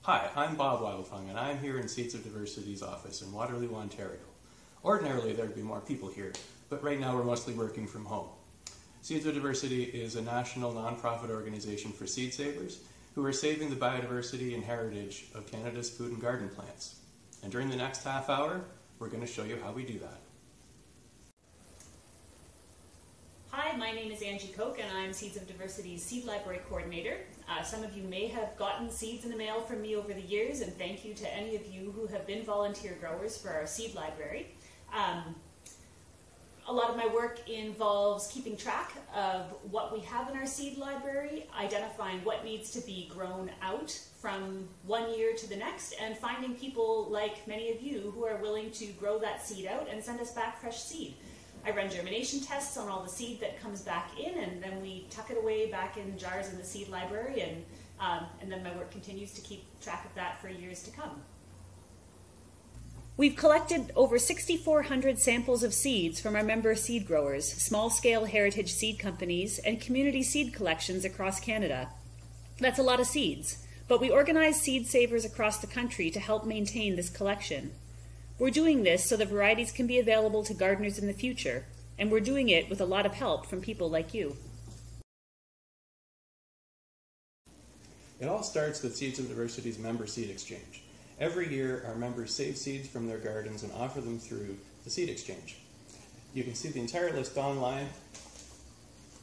Hi, I'm Bob Wildfung, and I'm here in Seeds of Diversity's office in Waterloo, Ontario. Ordinarily, there'd be more people here, but right now we're mostly working from home. Seeds of Diversity is a national nonprofit organization for seed savers who are saving the biodiversity and heritage of Canada's food and garden plants. And during the next half hour, we're going to show you how we do that. Hi, my name is Angie Koch and I'm Seeds of Diversity's Seed Library Coordinator. Some of you may have gotten seeds in the mail from me over the years, and thank you to any of you who have been volunteer growers for our seed library. A lot of my work involves keeping track of what we have in our seed library, identifying what needs to be grown out from one year to the next, and finding people like many of you who are willing to grow that seed out and send us back fresh seed. I run germination tests on all the seed that comes back in, and then we tuck it away back in jars in the seed library, and then my work continues to keep track of that for years to come. We've collected over 6,400 samples of seeds from our member seed growers, small-scale heritage seed companies, and community seed collections across Canada. That's a lot of seeds, but we organize seed savers across the country to help maintain this collection. We're doing this so the varieties can be available to gardeners in the future, and we're doing it with a lot of help from people like you. It all starts with Seeds of Diversity's member seed exchange. Every year, our members save seeds from their gardens and offer them through the seed exchange. You can see the entire list online,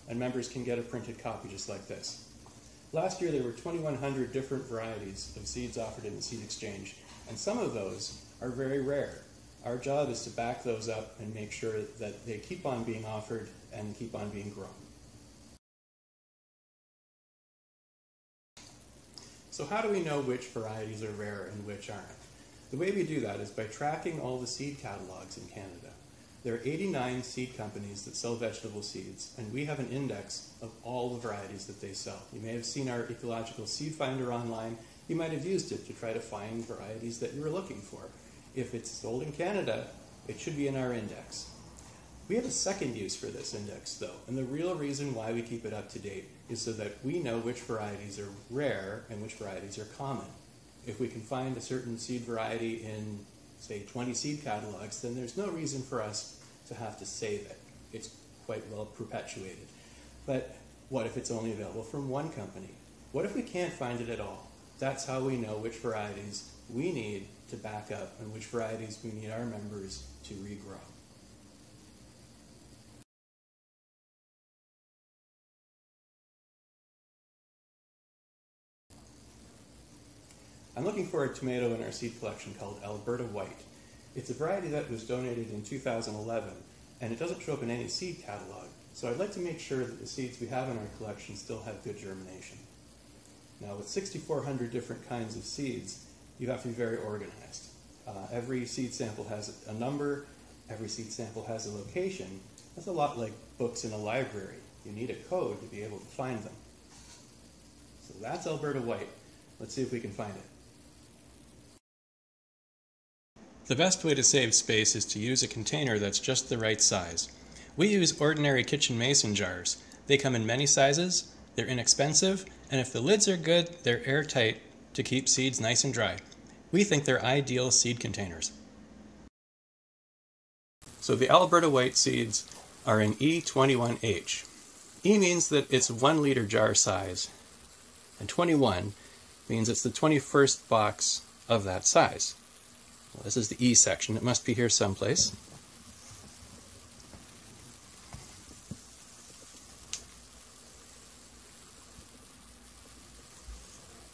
and members can get a printed copy just like this. Last year, there were 2,100 different varieties of seeds offered in the seed exchange, and some of those are very rare. Our job is to back those up and make sure that they keep on being offered and keep on being grown. So how do we know which varieties are rare and which aren't? The way we do that is by tracking all the seed catalogs in Canada. There are 89 seed companies that sell vegetable seeds, and we have an index of all the varieties that they sell. You may have seen our ecological seed finder online. You might have used it to try to find varieties that you were looking for. If it's sold in Canada, it should be in our index. We have a second use for this index, though, and the real reason why we keep it up to date is so that we know which varieties are rare and which varieties are common. If we can find a certain seed variety in, say, 20 seed catalogs, then there's no reason for us to have to save it. It's quite well perpetuated. But what if it's only available from one company? What if we can't find it at all? That's how we know which varieties we need to back up and which varieties we need our members to regrow. I'm looking for a tomato in our seed collection called Alberta White. It's a variety that was donated in 2011, and it doesn't show up in any seed catalog, so I'd like to make sure that the seeds we have in our collection still have good germination. Now, with 6,400 different kinds of seeds, you have to be very organized. Every seed sample has a number, every seed sample has a location. That's a lot like books in a library. You need a code to be able to find them. So that's Alberta White. Let's see if we can find it. The best way to save space is to use a container that's just the right size. We use ordinary kitchen mason jars. They come in many sizes, they're inexpensive, and if the lids are good, they're airtight to keep seeds nice and dry. We think they're ideal seed containers. So the Alberta White seeds are in E21H. E means that it's 1 liter jar size, and 21 means it's the 21st box of that size. Well, this is the E section. It must be here someplace.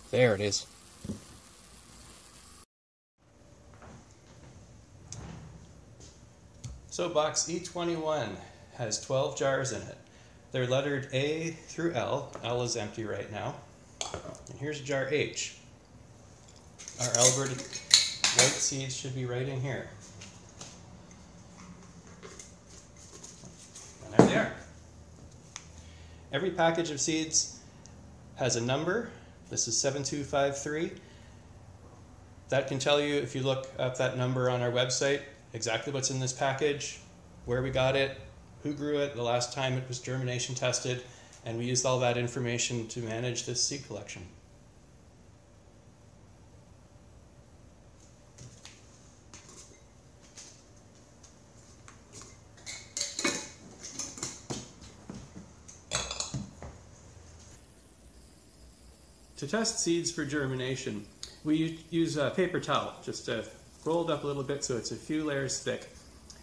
There it is. So box E21 has 12 jars in it. They're lettered A through L. L is empty right now. And here's jar H. Our Alberta White seeds should be right in here. And there they are. Every package of seeds has a number. This is 7253. That can tell you, if you look up that number on our website, exactly what's in this package, where we got it, who grew it, the last time it was germination tested, and we used all that information to manage this seed collection. To test seeds for germination, we use a paper towel, just rolled up a little bit so it's a few layers thick.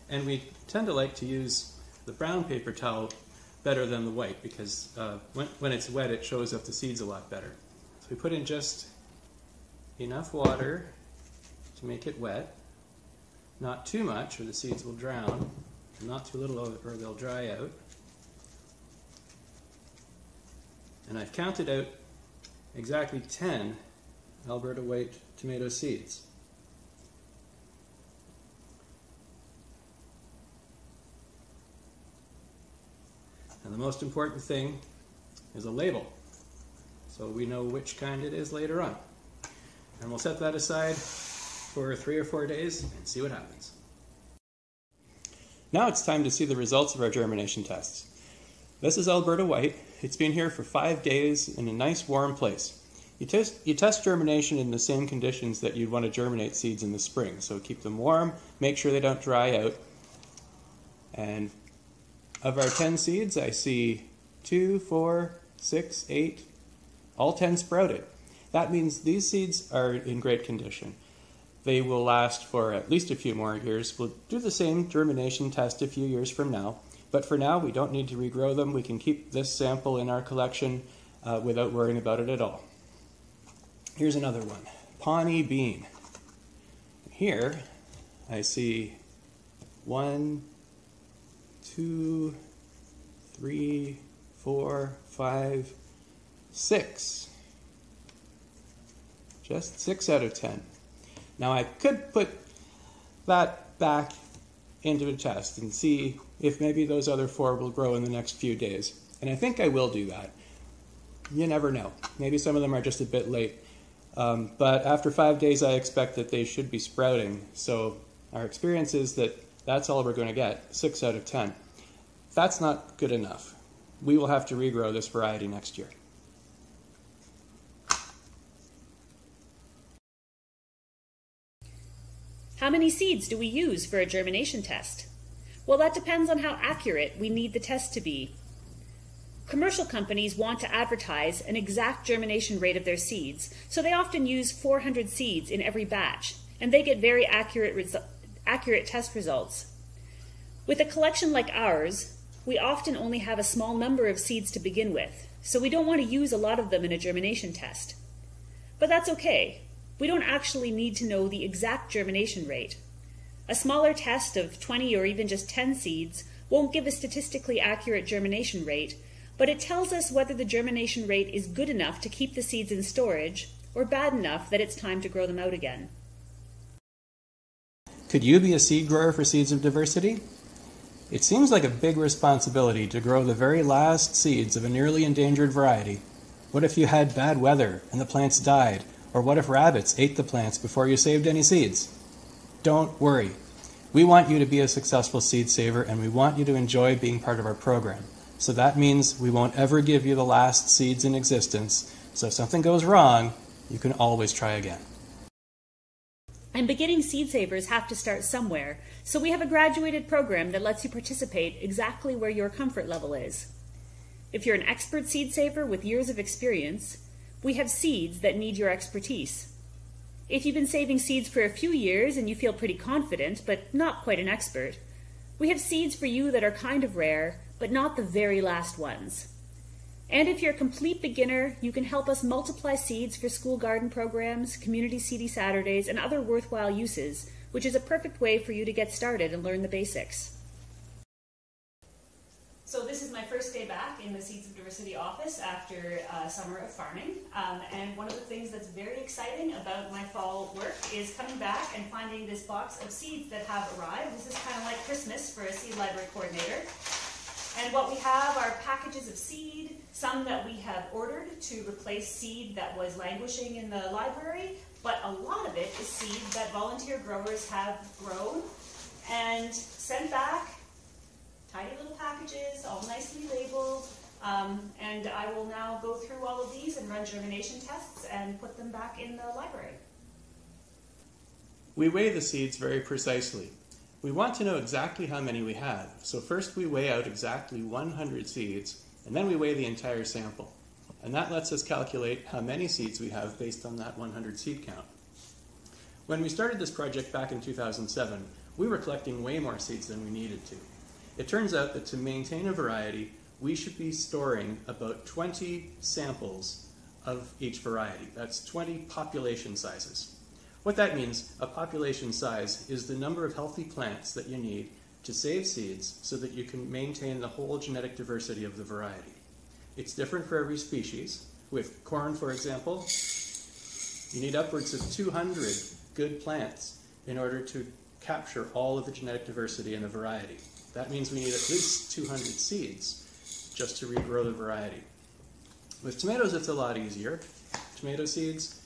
And we tend to like to use the brown paper towel better than the white because when it's wet it shows up the seeds a lot better. So we put in just enough water to make it wet, not too much or the seeds will drown, and not too little or they'll dry out. And I've counted out exactly 10 Alberta white tomato seeds. And the most important thing is a label, so we know which kind it is later on. And we'll set that aside for 3 or 4 days and see what happens. Now it's time to see the results of our germination tests. This is Alberta white. It's been here for 5 days in a nice warm place. You test germination in the same conditions that you'd want to germinate seeds in the spring. So keep them warm, make sure they don't dry out. And of our 10 seeds, I see 2, 4, 6, 8, all 10 sprouted. That means these seeds are in great condition. They will last for at least a few more years. We'll do the same germination test a few years from now, but for now we don't need to regrow them. We can keep this sample in our collection without worrying about it at all. Here's another one, Pawnee bean. Here I see 1, 2, 3, 4, 5, 6. Just 6 out of 10. Now I could put that back into a test and see if maybe those other 4 will grow in the next few days. And I think I will do that. You never know. Maybe some of them are just a bit late. But after 5 days I expect that they should be sprouting. So our experience is that that's all we're going to get, 6 out of 10. That's not good enough. We will have to regrow this variety next year. How many seeds do we use for a germination test? Well, that depends on how accurate we need the test to be. Commercial companies want to advertise an exact germination rate of their seeds, so they often use 400 seeds in every batch, and they get very accurate test results. With a collection like ours, we often only have a small number of seeds to begin with, so we don't want to use a lot of them in a germination test. But that's okay. We don't actually need to know the exact germination rate. A smaller test of 20 or even just 10 seeds won't give a statistically accurate germination rate, but it tells us whether the germination rate is good enough to keep the seeds in storage or bad enough that it's time to grow them out again. Could you be a seed grower for Seeds of Diversity? It seems like a big responsibility to grow the very last seeds of a nearly endangered variety. What if you had bad weather and the plants died? Or what if rabbits ate the plants before you saved any seeds? Don't worry. We want you to be a successful seed saver and we want you to enjoy being part of our program. So that means we won't ever give you the last seeds in existence. So if something goes wrong, you can always try again. And beginning seed savers have to start somewhere, so we have a graduated program that lets you participate exactly where your comfort level is. If you're an expert seed saver with years of experience, we have seeds that need your expertise. If you've been saving seeds for a few years and you feel pretty confident, but not quite an expert, we have seeds for you that are kind of rare, but not the very last ones. And if you're a complete beginner, you can help us multiply seeds for school garden programs, community seedy Saturdays, and other worthwhile uses, which is a perfect way for you to get started and learn the basics. So this is my first day back in the Seeds of Diversity office after a summer of farming. And one of the things that's very exciting about my fall work is coming back and finding this box of seeds that have arrived. This is kind of like Christmas for a seed library coordinator. And what we have are packages of seed, some that we have ordered to replace seed that was languishing in the library, but a lot of it is seed that volunteer growers have grown and sent back. Tiny little packages, all nicely labeled, and I will now go through all of these and run germination tests and put them back in the library. We weigh the seeds very precisely. We want to know exactly how many we have, so first we weigh out exactly 100 seeds, and then we weigh the entire sample. and that lets us calculate how many seeds we have based on that 100 seed count. When we started this project back in 2007, we were collecting way more seeds than we needed to. It turns out that to maintain a variety, we should be storing about 20 samples of each variety. That's 20 population sizes. What that means, a population size, is the number of healthy plants that you need to save seeds so that you can maintain the whole genetic diversity of the variety. It's different for every species. With corn, for example, you need upwards of 200 good plants in order to capture all of the genetic diversity in a variety. That means we need at least 200 seeds just to regrow the variety. With tomatoes, it's a lot easier. Tomato seeds,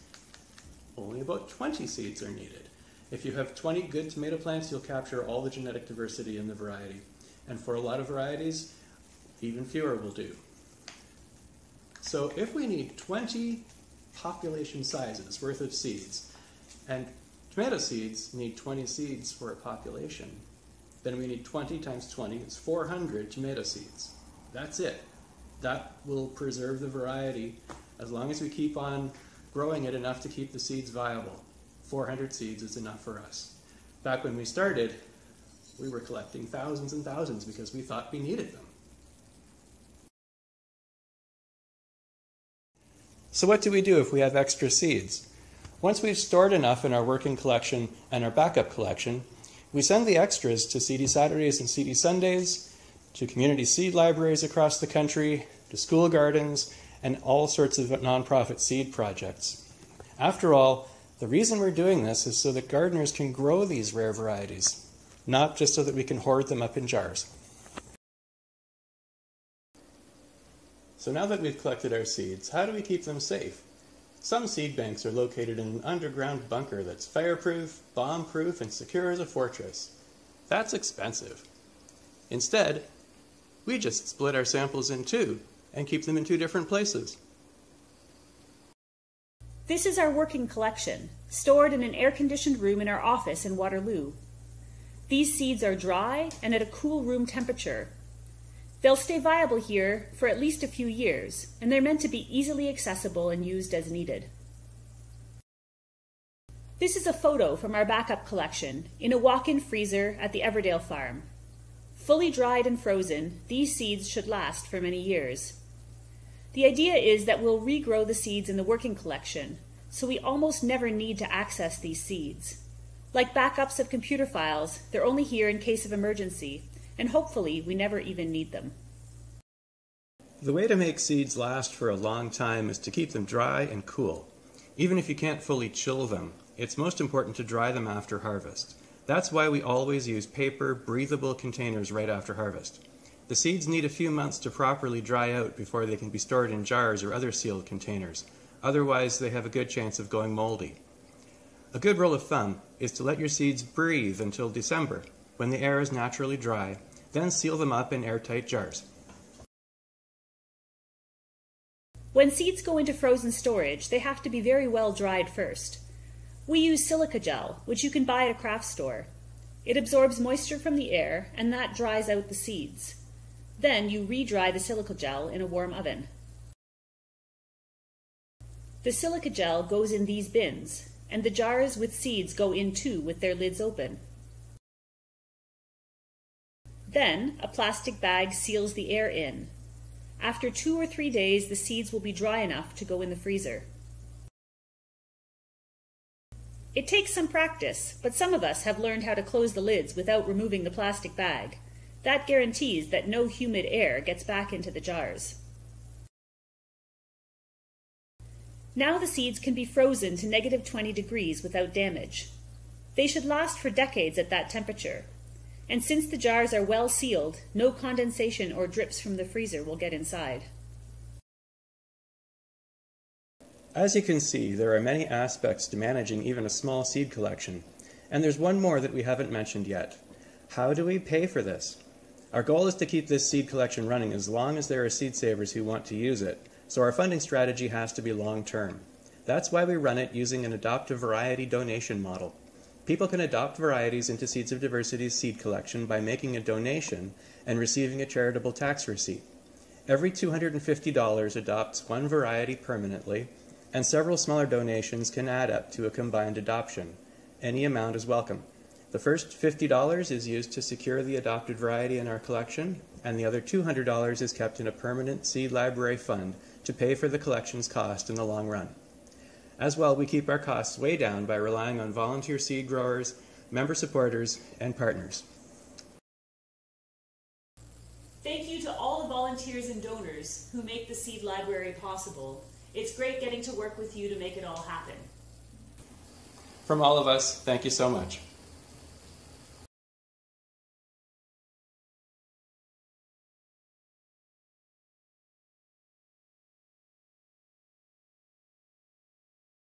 only about 20 seeds are needed. If you have 20 good tomato plants, you'll capture all the genetic diversity in the variety. And for a lot of varieties, even fewer will do. So if we need 20 population sizes worth of seeds, and tomato seeds need 20 seeds for a population, then we need 20 times 20 is 400 tomato seeds. That's it. That will preserve the variety as long as we keep on growing it enough to keep the seeds viable. 400 seeds is enough for us. Back when we started, we were collecting thousands and thousands because we thought we needed them. So what do we do if we have extra seeds? Once we've stored enough in our working collection and our backup collection, we send the extras to Seedy Saturdays and Seedy Sundays, to community seed libraries across the country, to school gardens, and all sorts of nonprofit seed projects. After all, the reason we're doing this is so that gardeners can grow these rare varieties, not just so that we can hoard them up in jars. So now that we've collected our seeds, how do we keep them safe? Some seed banks are located in an underground bunker that's fireproof, bomb-proof, and secure as a fortress. That's expensive. Instead, we just split our samples in two and keep them in two different places. This is our working collection, stored in an air-conditioned room in our office in Waterloo. These seeds are dry and at a cool room temperature. They'll stay viable here for at least a few years, and they're meant to be easily accessible and used as needed. This is a photo from our backup collection in a walk-in freezer at the Everdale farm. Fully dried and frozen, these seeds should last for many years. The idea is that we'll regrow the seeds in the working collection, so we almost never need to access these seeds. Like backups of computer files, they're only here in case of emergency, and hopefully we never even need them. The way to make seeds last for a long time is to keep them dry and cool. Even if you can't fully chill them, it's most important to dry them after harvest. That's why we always use paper, breathable containers right after harvest. The seeds need a few months to properly dry out before they can be stored in jars or other sealed containers. Otherwise, they have a good chance of going moldy. A good rule of thumb is to let your seeds breathe until December, when the air is naturally dry, then seal them up in airtight jars. When seeds go into frozen storage, they have to be very well dried first. We use silica gel, which you can buy at a craft store. It absorbs moisture from the air, and that dries out the seeds. Then you re-dry the silica gel in a warm oven. The silica gel goes in these bins, and the jars with seeds go in too with their lids open. Then a plastic bag seals the air in. After 2 or 3 days, the seeds will be dry enough to go in the freezer. It takes some practice, but some of us have learned how to close the lids without removing the plastic bag. That guarantees that no humid air gets back into the jars. Now the seeds can be frozen to -20 degrees without damage. They should last for decades at that temperature. And since the jars are well sealed, no condensation or drips from the freezer will get inside. As you can see, there are many aspects to managing even a small seed collection. And there's one more that we haven't mentioned yet. How do we pay for this? Our goal is to keep this seed collection running as long as there are seed savers who want to use it, so our funding strategy has to be long-term. That's why we run it using an adopt a variety donation model. People can adopt varieties into Seeds of Diversity's seed collection by making a donation and receiving a charitable tax receipt. Every $250 adopts one variety permanently, and several smaller donations can add up to a combined adoption. Any amount is welcome. The first $50 is used to secure the adopted variety in our collection, and the other $200 is kept in a permanent seed library fund to pay for the collection's cost in the long run. As well, we keep our costs way down by relying on volunteer seed growers, member supporters, and partners. Thank you to all the volunteers and donors who make the Seed Library possible. It's great getting to work with you to make it all happen. From all of us, thank you so much.